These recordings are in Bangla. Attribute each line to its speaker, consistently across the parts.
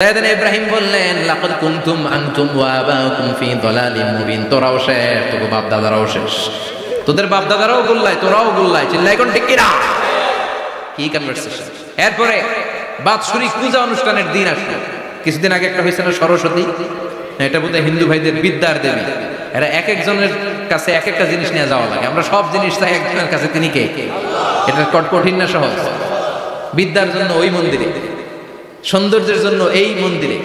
Speaker 1: সাইয়েদনা ইব্রাহিম বললেন লাকাদ কুনতুম আনতুম ওয়া আবাউকুম ফি দালালিম মুবিন। তোরাও শেষ, তোর বাপ দাদারাও শেষ, তোদের বাপ দাদারাও গোল্লাই, তোরাও গোল্লাই, চিল্লাই কোন ঠিক কিনা? কি কনভারসেশন। এরপরে বাৎসরিক পূজা অনুষ্ঠানের দিন আসলো। কিছুদিন আগে একটা হয়েছে না সরস্বতী, এটা বোধহয় হিন্দু ভাইদের বিদ্যার দেবী। এরা এক একজনের কাছে এক একটা জিনিস নিয়ে যাওয়া লাগে। আমরা সব জিনিস চাই একজনের কাছে, তিনি কে? এটা কঠিন না সহজ? বিদ্যার জন্য ওই মন্দিরে, সৌন্দর্যের জন্য এই মন্দিরে,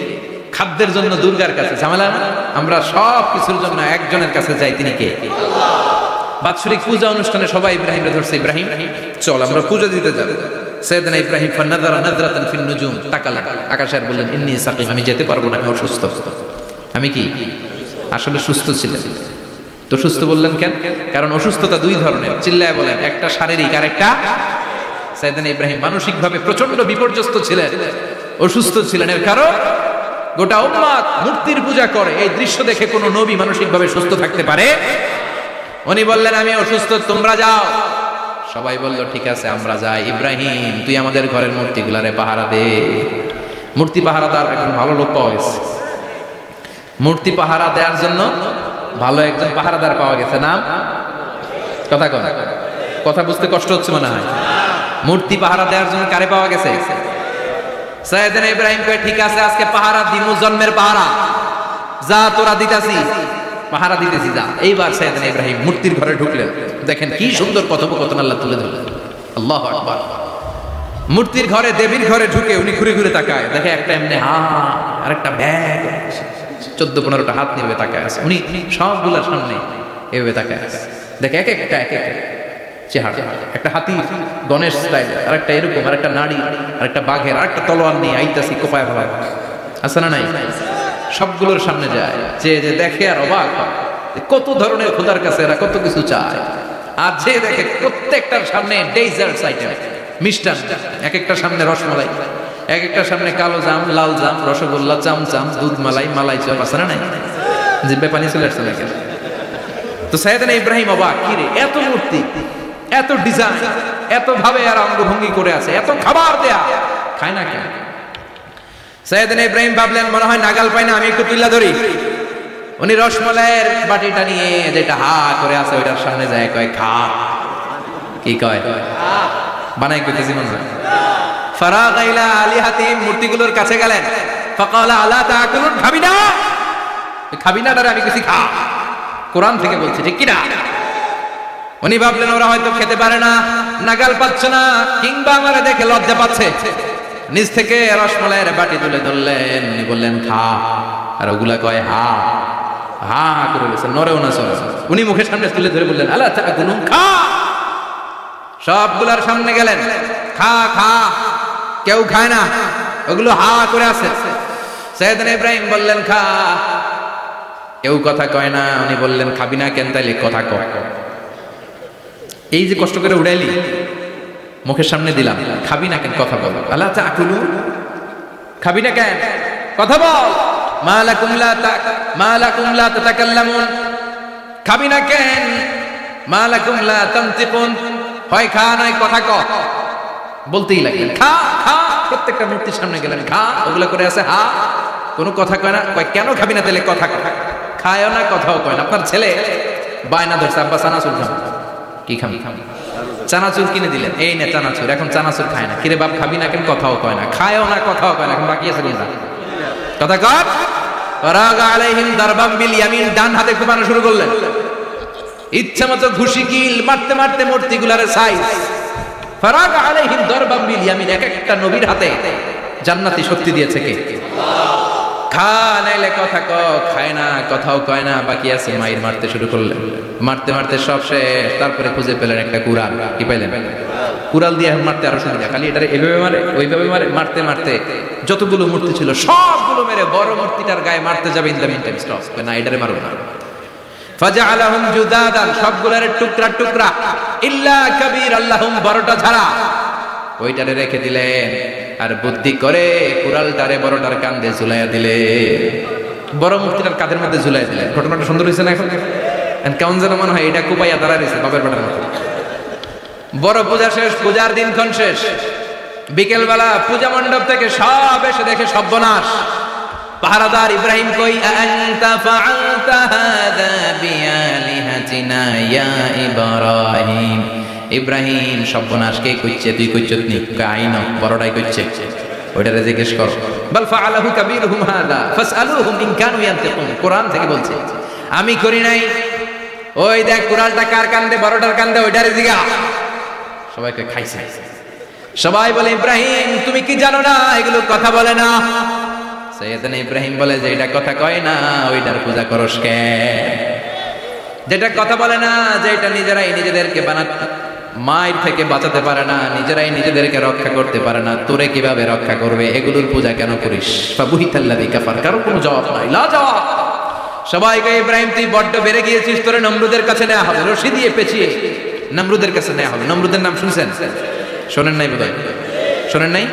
Speaker 1: খাদ্যের জন্য দুর্গার কাছে, ঝামেলা না? আমরা সব কিছুর জন্য একজনের কাছে যাই, তিনি কে? বাৎসরিক পূজা অনুষ্ঠানে সবাই ইব্রাহিমকে ধরছে, ইব্রাহিম চল আমরা পূজা দিতে যাব। সাইয়েদনা ইব্রাহিম ফানাযারা নাযরাতান ফিন নুজুম, তাকালেন আকাশে আর বললেন ইন্নী সাকিম, আমি যেতে পারবো না, আমি অসুস্থ। আমি কি আসলে সুস্থ ছিলেন? তো সুস্থ বললেন কেন? কারণ অসুস্থতা দুই ধরনের, চিল্লায় বলেন, একটা শারীরিক আর একটা। সাইয়েদনা ইব্রাহিম মানসিকভাবে প্রচন্ড বিপর্যস্ত ছিলেন, অসুস্থ ছিলেন। এর কারণ গোটা উম্মত মূর্তির পূজা করে, এই দৃশ্য দেখে কোনো নবী মানসিকভাবে সুস্থ থাকতে পারে? উনি বললেন আমি অসুস্থ, তোমরা যাও। সবাই বলল ঠিক আছে আমরা যাই। ইব্রাহিম তুই আমাদের ঘরের মূর্তিগুলারে পাহারা দে। মূর্তি পাহারাদার এখন ভালো লোক পাওয়া গেছে, মূর্তি পাহারা দেওয়ার জন্য ভালো একজন পাহারাদার পাওয়া গেছে। নাম কথা কন, কথা বুঝতে কষ্ট হচ্ছে মনে হয়। মূর্তি পাহারা দেওয়ার জন্য কারে পাওয়া গেছে? সাইয়েদনা ইব্রাহিম কয় ঠিক আছে আজকে পাহারা দিমু, জন্মের পাহারা, যা তোরা দিতাছি, পাহারা দিতেছি যা। এইবার সাইয়েদনা ইব্রাহিম মূর্তির ঘরে ঢুকলেন। দেখেন কি সুন্দর কথোপকথন আল্লাহ তুলে ধরলেন। আল্লাহু আকবার। মূর্তির ঘরে, দেবীর ঘরে ঢুকে উনি ঘুরে ঘুরে তাকায়, দেখে একটা এমনি আর একটা ব্যাগ, 14-15টা হাত নিয়ে তাকায় আছে। উনি সবগুলোর সামনে এভাবে তাকায় আছে, দেখে এক একটা চেহারা, একটা হাতি গণেশ স্টাইল, আর একটা এরকম, আর একটা নারী, আর একটা বাঘের, আর একটা তলোয়ার নিয়ে আইতাছি কোপায় ফেলায়, আছে না নাই? সবগুলোর সামনে যায়, যে দেখে আর অবাক কত ধরনের খোদার কাছে এরা কত কিছু চায়। আর যে দেখে প্রত্যেকটার সামনে ডেজার্টস আইটেম, মিষ্টান্ন, এক একটা সামনে রসমালাই, এক একটা সামনে কালো জাম, লাল জাম, রসগোল্লা, চামচাম, দুধ মালাই, মালাই চপ, আছে না নাই? জিব্বে পানি চলে আসছে নাকি? তো সাইয়েদনা ইব্রাহিম অবাক, কি রে এত মূর্তি, এত ডিজাইন, এত ভাবে আর অঙ্গভঙ্গি করে আছে, এত খাবার দেয়া, খায় না কেন? সাইয়েদনা ইব্রাহিম ভাবলেন মনে হয় নাগাল পাই না, আমি একটু তুইলা ধরি। উনি রসমালাইয়ের বাটিটা নিয়ে যেটা হা করে আছে ওইটার সামনে যায়, কয় খা। কি কয়? বানাই কইতেছি মনে হয়। ফারাগা ইলা আলিহাতিহিম, মূর্তিগুলোর কাছে গেলেন। ফাকালা আলা তাকুলুন, খাবি না? খাবি না ডারে আমি কিছু খা, কোরআন থেকে বলছে, ঠিক কি না? উনি ভাবলেন ওরা হয়তো খেতে পারে না, নাগাল পাচ্ছে না, কিংবা আমারে দেখে লজ্জা পাচ্ছে। নিজ থেকে রসমালাইয়ের বাটি তুলে ধরলেন, উনি বললেন খা, আর ওগুলা কয় হা হা করে বলছে, নরেও না চলে। উনি মুখের সামনে তুলে ধরে বললেন আলা তাকুলুন, খা। সবগুলার সামনে গেলেন, খা খা, কেউ খায় না, ওগুলো হা করে আছে। সাইয়েদনা ইব্রাহিম বললেন খা, কেউ কথা কয় না। উনি বললেন খাবি না কেন? তাইলে কথা কয়। এই যে কষ্ট করে উড়াইলি, মুখের সামনে দিলাম, খাবি না কেন? কথা বল। আলা তাকুলু, খাবি না কেন? কথা বল। মা লাকুম লা তাতাকাল্লামুন, খাবি না কেন? মা লাকুম লা তানতিকুন, হয় খা নয় কথা ক। বলতেই লাগলেন খা খা, প্রত্যেকটা মূর্তির সামনে গেলেন, খা, ওগুলা করে আছে হা, কোনো কথা কয় না। কয় কেন খাবি না? তাহলে কথা কয়। খায়ও না, কথাও কয় না। আপনার ছেলে বায়না ধরছে, আব্বা চানাচুর খাবো। কি খাবি? চানাচুর কিনে দিলেন, এই নে চানাচুর। এখন চানাচুর খায় না। কিরে বাপ খাবি না কেন? কথাও কয় না, খায়ও না, কথাও কয় না। এখন বাকি আছে কোনটা? কথা কর। ফারাগা আলাইহিম দারবাম বিল ইয়ামিন, ডান হাতে কোপানো শুরু করলেন। ইচ্ছা মতো ঘুষি কিল মারতে মারতে মূর্তিগুলারে সাইজ। ফারাগা আলাইহিম দারবাম বিল ইয়ামিন, এক একটা নবীর হাতে জান্নাতি শক্তি দিয়েছে কে? খা নাইলে কথা ক, খায় না, কথাও কয় না, বাকি আছে। মাইর মারতে শুরু করলেন, মারতে মারতে সব শেষ। তারপরে খুঁজে পেলেন একটা কুড়াল। কি পাইলেন? কুড়াল দিয়ে মারতে আরো সুবিধা, খালি এটারে এভাবে মারে, ওইভাবে মারে। মারতে মারতে যতগুলো মূর্তি ছিল সবগুলো মেরে বড় মূর্তিটার গায়ে মারতে যাবে, in the meantime stop, না এটারে মারো না। ফাজআলাহুম জুদাদান, সবগুলোর টুকরা টুকরা, ইল্লা কাবীর আল্লাহুম, বড়টা ছাড়া ওইটারে রেখে দিলেন। আর বুদ্ধি করে কুড়ালটারে বড়টার কাঁধে ঝুলাইয়া দিলে, বড় মূর্তিটার কাঁধের মধ্যে ঝুলাইয়া দিলেন। ঘটনাটা সুন্দর হয়েছে না? এখন কেমন যেন মনে হয় এটা কুপাইয়া দাঁড়া রয়েছে বাপের বেটার মতো। বড় পূজা শেষ, পূজার দিনক্ষণ শেষ। বিকেলবেলা পূজা মণ্ডপ থেকে সব এসে দেখে সর্বনাশ। পাহারাদার ইব্রাহিম কই, আনতা ফাআলতা হাদা বিআলিহাতিনা ইয়া ইব্রাহিম। ইব্রাহিম সর্বনাশ কে কইছে? তুই কইছত নি? কাইন বড়টাই কইছে, ওইটারে জিজ্ঞেস কর। বাল ফাআলাহু কাবীরুহুম হাদা ফাসআলুহুম ইন কানু ইয়ানতিকুন। কোরআন থেকে বলছে, আমি করি নাই। ওই দেখ কুড়ালটা কার কান্দে, বড়টার কান্দে, ওইটারে জিগা। সবাইকে খাইছে। সবাই বলে, ইব্রাহিম তুমি কি জানো না এগুলো কথা বলে না? সৈয়দনা ইব্রাহিম বলে যে এটা কথা কয় না, ওইটার পূজা করস কে? যেটা কথা বলে না, যেটা নিজেরাই নিজেদেরকে মায়ের থেকে বাঁচাতে পারে না, নিজেরাই নিজেদেরকে রক্ষা করতে পারে না, তোরে কিভাবে রক্ষা করবে? এগুলোর পূজা কেন করিস? ফাবুহিতাল্লাযী কাফার। কারো কোনো জবাব নাই, লা জবাব। সবাইকে, ইব্রাহিম তুই বড্ড বেড়ে গিয়েছিস, তোরে নমরুদের কাছে নেওয়া হবে, রশি দিয়ে পেঁচিয়ে নমরুদের কাছে নেওয়া হবে। নমরুদের নাম শুনছেন? শোনেন নাই বোধহয়, শোনেন নাই?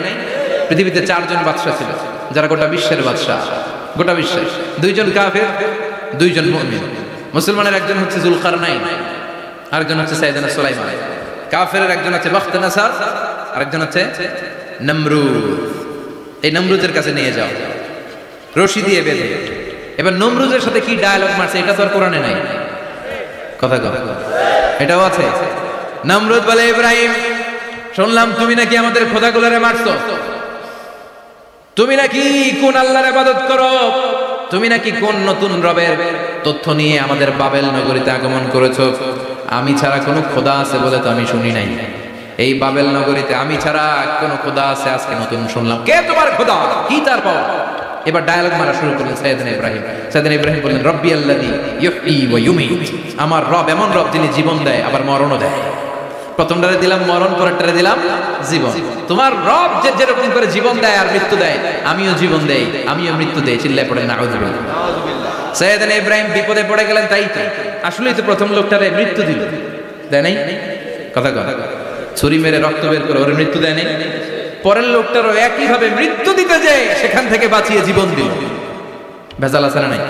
Speaker 1: পৃথিবীতে 4 জন বাদশা ছিল, যারা গোটা বিশ্বের বাদশা। গোটা বিশ্বের 2 জন কাফের, 2 জন মুমিন। মুসলমানের একজন হচ্ছে যুলকারনাইন, আরেকজন হচ্ছে সাইয়েদনা সুলাইমান। কাফেরের একজন হচ্ছে বাখতানাসার, আরেকজন হচ্ছে নমরুদ। এই নমরুদের কাছে নিয়ে যাও, রশি দিয়ে বেঁধে। এবার নমরুদের সাথে কি ডায়ালগ মারছে এটা তো আর কোরআনে নাই। কথা কও, এটাও আছে। নমরুদ বলে, ইব্রাহিম শুনলাম তুমি নাকি আমাদের খোদাগুলোরে মারছো, তুমি নাকি কোন আল্লাহর ইবাদত করো, তুমি নাকি কোন নতুন রবের তথ্য নিয়ে আমাদের বাবেল নগরীতে আগমন করেছো। আমি ছাড়া কোনো খোদা আছে বলে তো আমি শুনি নাই। এই বাবেল নগরীতে আমি ছাড়া কোনো খোদা আছে আজকে নতুন শুনলাম। কে তোমার খোদা? কি তার পাওয়া? এবার ডায়ালগ মারা শুরু করলেন সাইয়েদনা ইব্রাহিম। সাইয়েদনা ইব্রাহিম বললেন, রব্বি আল্লাযী ইউহয়ী ওয়া ইউমীত। আমার রব এমন রব যিনি জীবন দেয় আবার মরণও দেয়। প্রথমটারে দিলাম মরণ, পরেরটারে দিলাম জীবন। তোমার রব যে যেরকম করে জীবন দেয় আর মৃত্যু দেয়, আমিও জীবন দেই, আমিও মৃত্যু দেই। চিল্লায় পড়ে নাউযুবিল্লাহ। সাইয়েদনা ইব্রাহিম বিপদে পড়ে গেলেন। তাই তো, আসলেই তো প্রথম লোকটারে মৃত্যু দিল, দেয় নাই? কথা কথা, ছুরি মেরে রক্ত বের করে ওরে মৃত্যু দেয় নাই? পরের লোকটারও একই ভাবে মৃত্যু দিতে যায়, সেখান থেকে বাঁচিয়ে জীবন দিল। ভেজাল আছে না নাই?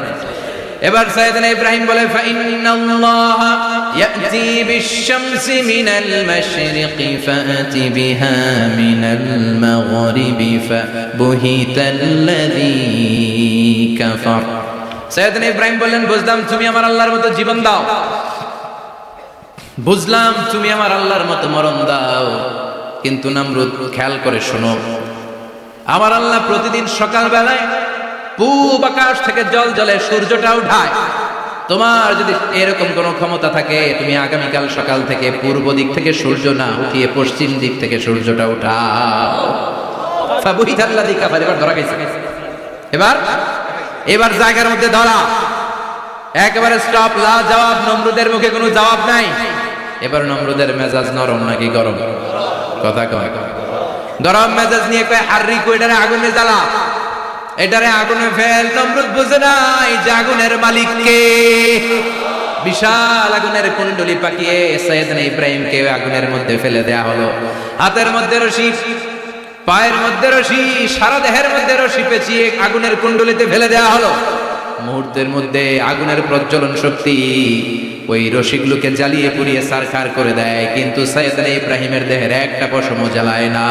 Speaker 1: এবার সাইয়েদনা ইব্রাহিম বলে, ফাইন্নাল্লাহা ইয়াতি বিশ-শামসি মিনাল মাশরিকি ফাআতি বিহা মিনাল মাগরিবি ফাবুহিতাল্লাযী কাফার। সাইয়েদনা ইব্রাহিম বললেন, বুঝলাম তুমি আমার আল্লাহর মতো জীবন দাও, বুঝলাম তুমি আমার আল্লাহর মতো মরণ দাও, কিন্তু নমরুদ খেয়াল করে শোনো, আমার আল্লাহ প্রতিদিন সকাল বেলায় পূব আকাশ থেকে জল জলে সূর্যটা উঠায়। তোমার যদি এরকম কোনো ক্ষমতা থাকে, তুমি আগামীকাল সকাল থেকে পূর্ব দিক থেকে সূর্য না উঠিয়ে পশ্চিম দিক থেকে সূর্যটা উঠাও। ফাবুহিতাল্লাযী কাফার। এবার ধরা গেছে। এবার জায়গার মধ্যে ধরা, একেবারে স্টপ, লা জবাব। নমরুদের মুখে কোনো জবাব নাই। এবার নমরুদের মেজাজ নরম নাকি গরম? কথা কয়। গরম মেজাজ নিয়ে কয়, হাররিকু, এটারে আগুনে জ্বালা, এটারে আগুনে ফেল। নমরুদ বুঝে নাই যে আগুনের মালিক কে। বিশাল আগুনের কুণ্ডলি পাকিয়ে সাইয়েদনা ইব্রাহিমকে আগুনের মধ্যে ফেলে দেয়া হলো। হাতের মধ্যে রশি, পায়ের মধ্যে রশি, সারা দেহের মধ্যে রশি পেঁচিয়ে আগুনের কুণ্ডলিতে ফেলে দেয়া হলো। মুহূর্তের মধ্যে আগুনের প্রজ্বলন শক্তি ওই রশিগুলোকে জ্বালিয়ে পুড়িয়ে ছারখার করে দেয়, কিন্তু সাইয়েদনা ইব্রাহিমের দেহের একটা পশমও জ্বালায় না।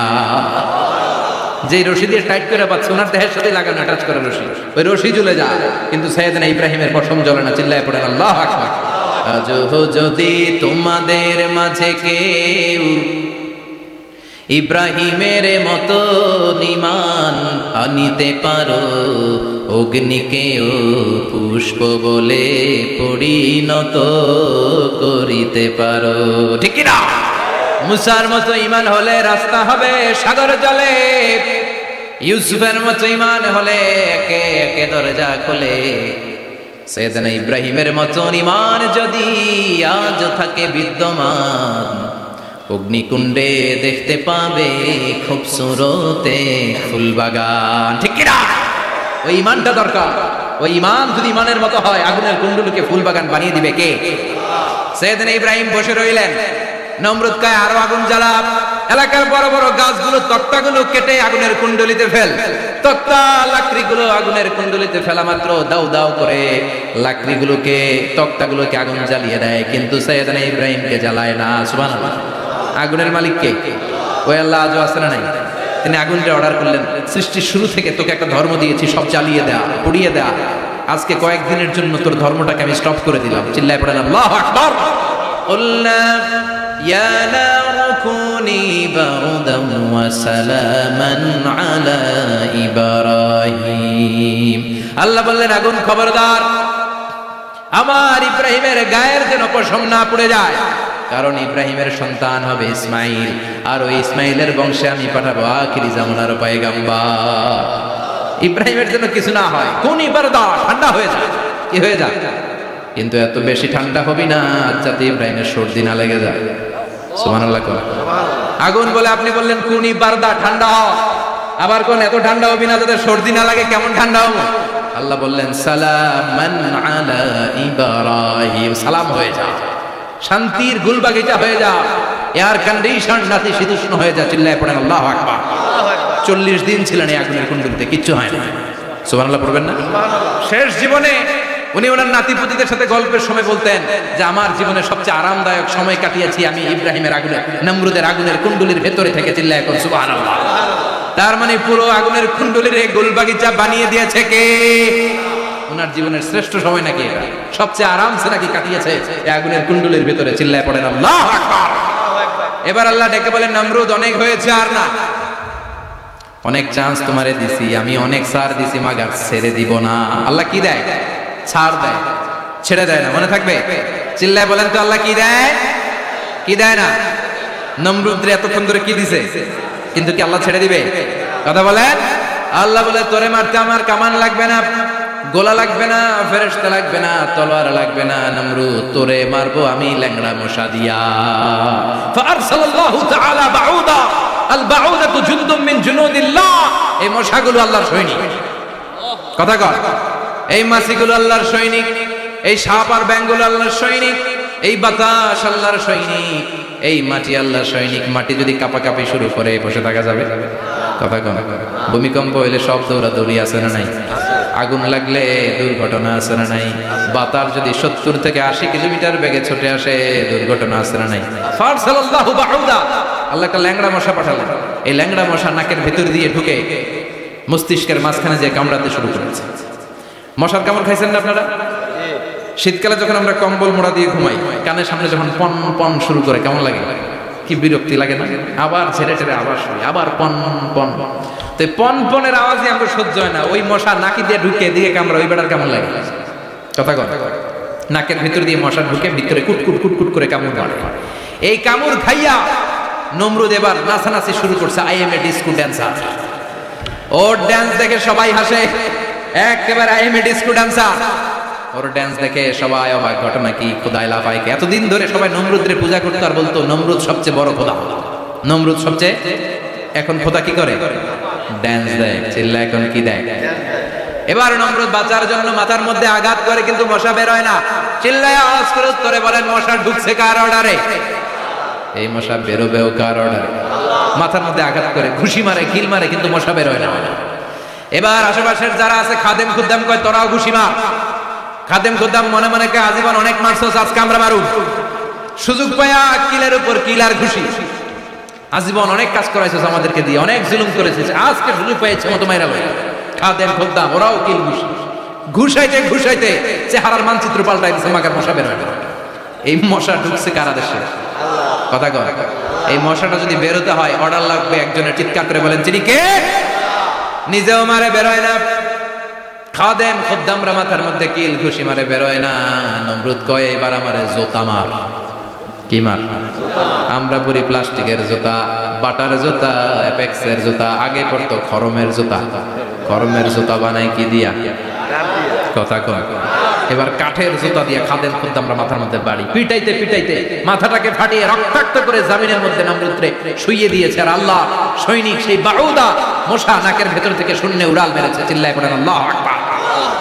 Speaker 1: যে রশি দিয়ে টাইট করে পাচ্ছে, ওনার দেহের সাথে লাগানো অ্যাটাচ করা রশি, ওই রশি জ্বলে যায়, কিন্তু সাইয়েদনা ইব্রাহিমের পশম জ্বলে না। চিল্লায় পড়েন আল্লাহু আকবার। আজো যদি তোমাদের মাঝে কেউ ইব্রাহিমের মতো ঈমান আনিতে পারো, অগ্নিকেও পুষ্প বলে পরিণত করিতে পারো। ঠিক কি না? মুসার মতো ঈমান হলে রাস্তা হবে সাগর জলে, ইউসুফের মতো ঈমান হলে একে একে দরজা খোলে। সাইয়েদনা ইব্রাহিমের মতো ঈমান যদি আজ থাকে বিদ্যমান, অগ্নিকুণ্ডে দেখতে পাবে খুবসুরতে ফুলবাগান। ঠিক কি না? ওই ঈমানটা দরকার। ওই ঈমান যদি ঈমানের মতো হয়, আগুনের কুণ্ডলকে ফুলবাগান বানিয়ে দিবে কে? সাইয়েদনা ইব্রাহিম বসে রইলেন। নমরুদ কয়, আরো আগুন জ্বালা, এলাকার বড় বড় গাছগুলো, তক্তাগুলো কেটে আগুনের কুণ্ডলিতে ফেল। তক্তা লাকড়িগুলো আগুনের কুণ্ডলিতে ফেলা মাত্র দাউ দাউ করে লাকড়িগুলোকে, তক্তাগুলোকে আগুন জ্বালিয়ে দেয়, কিন্তু সাইয়েদনা ইব্রাহিমকে জ্বালায় না। সুবহানাল্লাহ। আগুনের মালিক কে? ওই আল্লাহ আজও আছে না নাই? তিনি আগুনটা অর্ডার করলেন, সৃষ্টির শুরু থেকে তোকে একটা ধর্ম দিয়েছি, সব জ্বালিয়ে দেয়া, পুড়িয়ে দেয়া, আজকে কয়েকদিনের জন্য তোর ধর্মটাকে আমি স্টপ করে দিলাম। চিল্লায় পড়েন আল্লাহু আকবার। কুলনা ইয়া নারু কুনি বারদান ওয়া সালামান আলা ইব্রাহিম। আল্লাহ বললেন, আগুন খবরদার, আমার ইব্রাহিমের গায়ের যেন পশম না পুড়ে যায়, কারণ ইব্রাহিমের সন্তান হবে ইসমাইল, আর ওই ইসমাইলের বংশে আমি পাঠাবো আখিরি জামানার পয়গাম্বর। ইব্রাহিমের জন্য কিছু না হয়, কোন ইবারদা ঠান্ডা হয়ে যায়, কি হয়ে যায়, কিন্তু এত বেশি ঠান্ডা হবি না যাতে ইব্রাহিমের সর্দি না লেগে যায়। সুবহানাল্লাহ। আগুন বলে আপনি বললেন কোন ইবারদা ঠান্ডা হ, আবার কোন এত ঠান্ডা হবি না যাতে সর্দি না লাগে, কেমন ঠান্ডা হবো? আল্লাহ বললেন সালামান আলা ইব্রাহিম, সালাম হয়ে যা, শান্তির গুলবাগিচা হয়ে যা, এয়ার কন্ডিশন নাতি শীতুষ্ণ হয়ে যা। চিল্লায় পড়েন আল্লাহু আকবার। 40 দিন ছিলেন এই আগুনের কুণ্ডলিতে, কিচ্ছু হয় না। সুবহানাল্লাহ পড়বেন না? শেষ জীবনে উনি ওনার নাতিপুতিদের সাথে গল্পের সময় বলতেন যে আমার জীবনের সবচেয়ে আরামদায়ক সময় কাটিয়েছি আমি ইব্রাহিমের আগুনের, নমরুদের আগুনের কুণ্ডলির ভেতরে থেকে। চিল্লায় এখন সুবহানাল্লাহ। তার মানে পুরো আগুনের কুণ্ডলির এই গোলবাগিচা বানিয়ে দিয়েছে কে? ওনার জীবনের শ্রেষ্ঠ সময় নাকি এটা, সবচেয়ে আরামসে নাকি কাটিয়েছে এই আগুনের কুণ্ডলির ভেতরে। চিল্লায় পড়েন আল্লাহু আকবার। এবার আল্লাহ ডেকে বলেন, নমরুদ অনেক হয়েছে, আর না, অনেক চান্স তোমারে দিছি আমি, অনেক ছাড় দিছি, মাগার ছেড়ে দিব না। আল্লাহ কি দেয়? ছাড় দেয়, ছেড়ে দেয় না। মনে থাকবে? চিল্লায় বলেন তো আল্লাহ কি দেয়, কি দেয় না? নমরুদরে এতক্ষণ ধরে কি দিছে, কিন্তু কি আল্লাহ ছেড়ে দিবে? কথা বলেন। আল্লাহ বলে তোরে মারতে আমার কামান লাগবে না, গোলা লাগবে না, ফেরেশতা লাগবে না, তলোয়ার লাগবে না, নমরুদ তোরে মারবো আমি ল্যাংড়া মশা দিয়া। ফাআরসালাল্লাহু তাআলা বাউদা, আল বাউদাতু জুনদুম মিন জুনুদিল্লাহ। এই মশাগুলো আল্লাহর সৈনিক। কথা কর, এই মাছিগুলো আল্লাহর সৈনিক, এই সাপ আর ব্যাঙগুলো আল্লাহর সৈনিক, এই বাতাস আল্লাহর সৈনিক, এই মাটি আল্লাহর সৈনিক। মাটি যদি কাঁপাকাঁপি শুরু করে বসে থাকা যাবে? কথা কন। ভূমিকম্প হইলে সব দৌড়াদৌড়ি আছে না নাই? আগুন লাগলে দুর্ঘটনা আছে না নাই? বাতাস যদি 70 থেকে 80 কিলোমিটার বেগে ছুটে আসে দুর্ঘটনা আছে না নাই? ফারসালাল্লাহু বাউদা, আল্লাহ একটা ল্যাংড়া মশা পাঠালেন। এই ল্যাংড়া মশা নাকের ভেতর দিয়ে ঢুকে মস্তিষ্কের মাঝখানে যে কামড়াতে শুরু করেছে। মশার কামড় খাইছেন না আপনারা? শীতকালে যখন আমরা কম্বল মোড়া দিয়ে ঘুমাই, কানের সামনে যখন পন পন শুরু করে কেমন লাগে? কি বিরক্তি লাগে না? আবার ছেড়ে ছেড়ে আবার শুই, আবার পন পন। তো পন পনের আওয়াজই আমরা সহ্য হয় না। ওই মশা নাকি দিয়ে ঢুকে দিকে কামড়া, ওই বেটার কেমন লাগে? কথা কর। নাকের ভিতর দিয়ে মশা ঢুকে ভিতরে কুটকুট কুটকুট করে কামড় মারে। এই কামড় খাইয়া নমরুদ এবার নাচানাচি শুরু করছে। I M A disco dancer. Or dance দেখে সবাই হাসে, একেবারে I M A disco dancer. Or dance দেখে সবাই অবাক। ঘটনা কি? খোদাই লাফাইকে এতদিন ধরে সবাই নমরুদরে পূজা করতো আর বলতো নমরুদ সবচেয়ে বড় খোদা, নমরুদ সবচেয়ে। এখন খোদা কি করে? ড্যান্স দেয়। চিল্লা এখন কি দেয়? এবার নমরুদ বাঁচার জন্য মাথার মধ্যে আঘাত করে, কিন্তু মশা বের হয় না। চিল্লায় আওয়াজ করে উত্তরে বলেন, মশা ঢুকছে কার অর্ডারে? এই মশা বেরোবেও কার অর্ডারে? মাথার মধ্যে আঘাত করে, ঘুষি মারে, কিল মারে, কিন্তু মশা বের হয় না। এবার আশেপাশের যারা আছে খাদেম খুদ্দাম কয় তোরাও ঘুষি মার। খাদেম খুদ্দাম মনে মনে কে আজীবন অনেক মারছস, আজকে আমরা মারুক। সুযোগ পায়া কিলের উপর কিল আর ঘুষি। আজীবন অনেক কাজ করাইছস আমাদেরকে দিয়ে, অনেক জুলুম করেছিস, আজকে সুযোগ পাইছে মতো মাইরা লই। খাদেম খুদ্দাম ওরাও কিল ঘুষি। ঘুষাইতে ঘুষাইতে চেহারার মানচিত্র পাল্টাই দিছে, মাগার মশা বের হয় না। এই মশা ঢুকছে কারা দেশে? কথা কর। এই মশাটা যদি বেরোতে হয় অর্ডার লাগবে একজনের। চিৎকার করে বলেন তিনি কে? নিজেও মারে, বেরোয় না। খাদেম খুদ্দামরা মাথার মধ্যে কিল ঘুষি মারে, বেরোয় না। নমরুদ কয় এবার আমারে জোতা মার। কি মার? আমরা পরি প্লাস্টিকের জুতা, বাটার জুতা, অ্যাপেক্সের জুতা, আগে পড়তো খরমের জুতা। খরমের জুতা বানাই কি দিয়া? কথা কয়। এবার কাঠের জুতা দিয়ে খাদেম খুদ্দামরা মাথার মধ্যে বাড়ি। পিটাইতে পিটাইতে মাথাটাকে ফাটিয়ে রক্তাক্ত করে জামিনের মধ্যে নমরুদরে শুইয়ে দিয়েছে। আর আল্লাহ সৈনিক সেই বাউদা মশা নাকের ভেতর থেকে শূন্যে উড়াল মেরেছে। চিল্লায় পড়েন আল্লাহু আকবার।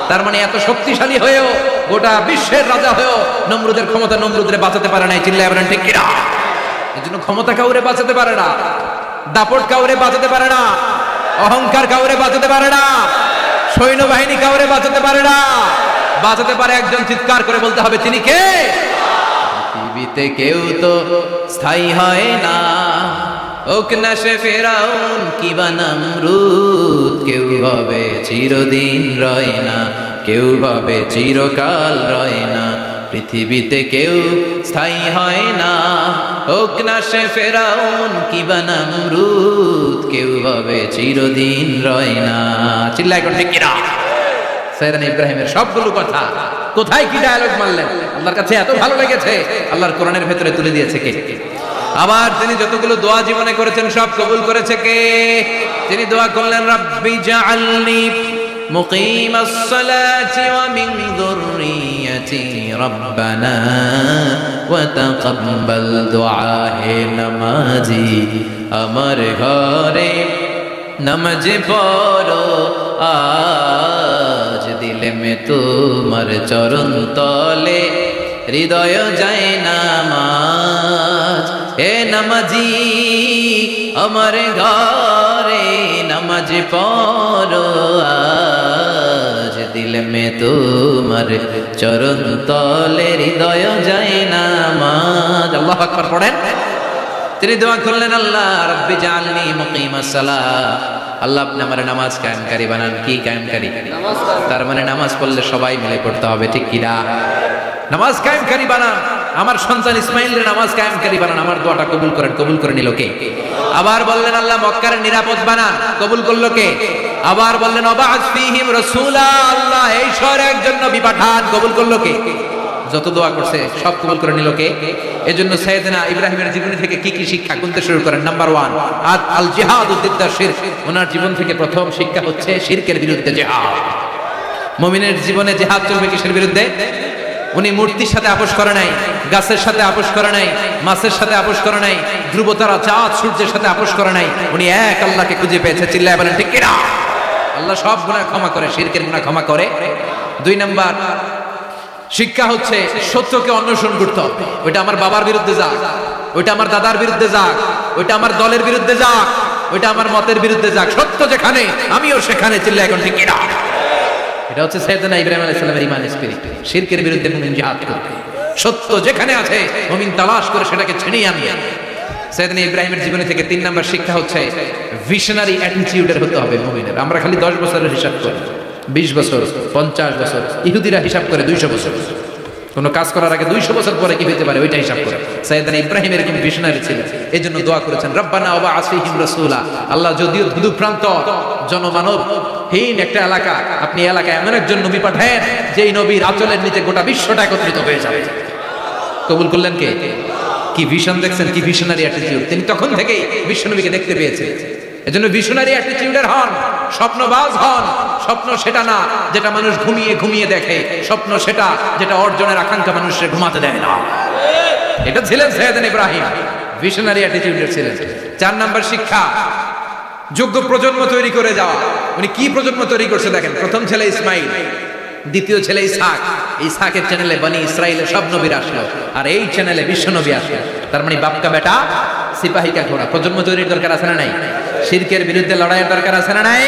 Speaker 1: তার মানে এত শক্তিশালী হয়েও, গোটা বিশ্বের রাজা হয়েও নমরুদের ক্ষমতা নমরুদরে বাঁচাতে পারে নাই। চিল্লায় পড়েন ঠিক কিনা? এজন্য ক্ষমতা কাউরে বাঁচাতে পারে না, দাপট কাউরে বাঁচাতে পারে না, অহংকার কাউরে বাঁচাতে পারে না, সৈন্যবাহিনী কাউরে বাঁচাতে পারে না। বাঁচাতে পারে একজন। চিৎকার করে বলতে হবে তিনি কে? পৃথিবীতে কেউ তো স্থায়ী হয় না, হোক না সে ফেরাউন কিবা নমরুদ, কেউ ভাবে চিরদিন রয় না, কেউ ভাবে চিরকাল রয় না, পৃথিবীতে কেউ স্থায়ী হয় না। হোক না সে ফেরাউন কিবা নমরুদ, কেউ ভাবে চিরদিন রয় না। চিল্লায় কোন ঠিক কিনা? সাইয়েদনা ইব্রাহিমের সবগুলো কথা কোথায় কি ডায়লগ মারলেন, আল্লাহর কাছে এত ভালো লেগেছে, আল্লাহর কোরআনের ভেতরে তুলে দিয়েছে কে? আবার তিনি যতগুলো দোয়া জীবনে করেছেন সব কবুল করেছে কে? তিনি দোয়া করলেন, রাব্বি জাআলনি মুকিমাস সালাতি ওয়া মিন যুররিয়াতি রাব্বানা ওয়া তাকাব্বাল দুআ। হে নামাজি, আমার ঘরে নামাজ পড়ো আজ, দিলে মে তোমার চরণ তলে হৃদয় যায় নামাজ। হে নামাজি, আমার ঘরে নামাজ পড়ো আজ, দিলে মে তোমার চরণ তলে হৃদয় যায় নামাজ। আল্লাহু আকবার পড়েন। তিনি দোয়া করলেন, আল্লাহ রাব্বি জাআলনি মুকিমাস সালাহ, আল্লাহ আপনি আমার নামাজ কায়েমকারী বানান। কি কায়েমকারী? তার মানে নামাজ পড়লে সবাই মিলে পড়তে হবে, ঠিক কি না? নামাজ কায়েমকারী বানান, আমার সন্তান ইসমাইলের নামাজ কায়েমকারী বানান। আমার দোয়াটা কবুল করেন। কবুল করে নিল কে? আবার বললেন, আল্লাহ মক্কার নিরাপদ বানান। কবুল করলো কে? আবার বললেন, ওয়াবা'আস ফীহিম রাসূলা, আল্লাহ এই শহরে একজন নবী পাঠান। কবুল করলো কে? যত দোয়া করছে সব কবুল করে নিল কে? এজন্য সাইয়েদনা ইব্রাহিমের জীবনী থেকে কি কি শিক্ষা গুনতে শুরু করেন। নাম্বার 1, আল জিহাদু দিদ্দা শিরক। ওনার জীবন থেকে প্রথম শিক্ষা হচ্ছে শিরকের বিরুদ্ধে জিহাদ। মুমিনের জীবনে জিহাদ চলবে কিসের বিরুদ্ধে? উনি মূর্তির সাথে আপোষ করে নাই, গাছের সাথে আপোষ করে নাই, মাছের সাথে আপোষ করে নাই, ধ্রুবতারা চাঁদ সূর্যের সাথে আপোষ করে নাই। উনি এক আল্লাহকে খুঁজে পেয়েছে। চিল্লায় বলেন ঠিক কিনা? আল্লাহ সব গুনাহ ক্ষমা করে, শিরকের গুনাহ ক্ষমা করে। 2 নাম্বার শিক্ষা হচ্ছে সত্যকে অন্বেষণ করতে হবে। ওইটা আমার বাবার বিরুদ্ধে যাক, ওইটা আমার দাদার বিরুদ্ধে যাক, ওইটা আমার দলের বিরুদ্ধে যাক, ওইটা আমার মতের বিরুদ্ধে যাক, সত্য যেখানে আমিও সেখানে। চিল্লায় এখন ঠিক কিনা? এটা হচ্ছে সাইয়েদনা ইব্রাহিম আলাইহিস সালামের ঈমানের স্পিরিট। শিরকের বিরুদ্ধে মুমিন জিহাদ করবে। সত্য যেখানে আছে মুমিন তালাশ করে সেটাকে ছিনিয়ে আনবে। সাইয়েদনা ইব্রাহিমের জীবনী থেকে 3 নাম্বার শিক্ষা হচ্ছে ভিশনারি অ্যাটিটিউডের হতে হবে মুমিনের। আমরা খালি 10 বছরের হিসাব করি, 20 বছর, 50 বছর। ইহুদিরা হিসাব করে 200 বছর। কোন কাজ করার আগে 200 বছর পরে কি হতে পারে ওইটা হিসাব করে। সাইয়েদনা ইব্রাহিম এরকম ভিশনারি ছিলেন, এজন্য দোয়া করেছেন, রব্বানা ওয়াবা'আস ফীহিম রাসূলা। আল্লাহ যদিও ধুধু প্রান্ত জনমানব হীন একটা এলাকা, আপনি এলাকায় এমন একজন নবী পাঠান যেই নবীর আঁচলের নিচে গোটা বিশ্বটা একত্রিত হয়ে যাবে। কবুল করলেন কে? কি ভিশন দেখছেন, কি ভিশনারি অ্যাটিটিউড। তিনি তখন থেকেই বিশ্বনবীকে দেখতে পেয়েছেন। এজন্য ভিশনারি অ্যাটিটিউডের হন, স্বপ্নবাজ হন। স্বপ্ন সেটা না যেটা মানুষ ঘুমিয়ে ঘুমিয়ে দেখে, স্বপ্ন সেটা যেটা অর্জনের আকাঙ্ক্ষা মানুষের ঘুমাতে দেয় না। এটা ছিলেন সাইয়েদনা ইব্রাহিম, ভিশনারি অ্যাটিটিউডের ছিলেন। 4 নাম্বার শিক্ষা, যোগ্য প্রজন্ম তৈরি করে যাওয়া। উনি কি প্রজন্ম তৈরি করছে দেখেন। প্রথম ছেলে ইসমাইল, দ্বিতীয় ছেলে ইসহাক। ইসহাকের চ্যানেলে বনি ইসরাইলের সব নবীরা আসলো, আর এই চ্যানেলে বিশ্ব নবী আসলো। তার মানে বাপকা বেটা সিপাহী কা ঘোড়া। প্রজন্ম তৈরির দরকার আছে না নাই? শিরকের বিরুদ্ধে লড়াইয়ের দরকার আছে না নাই?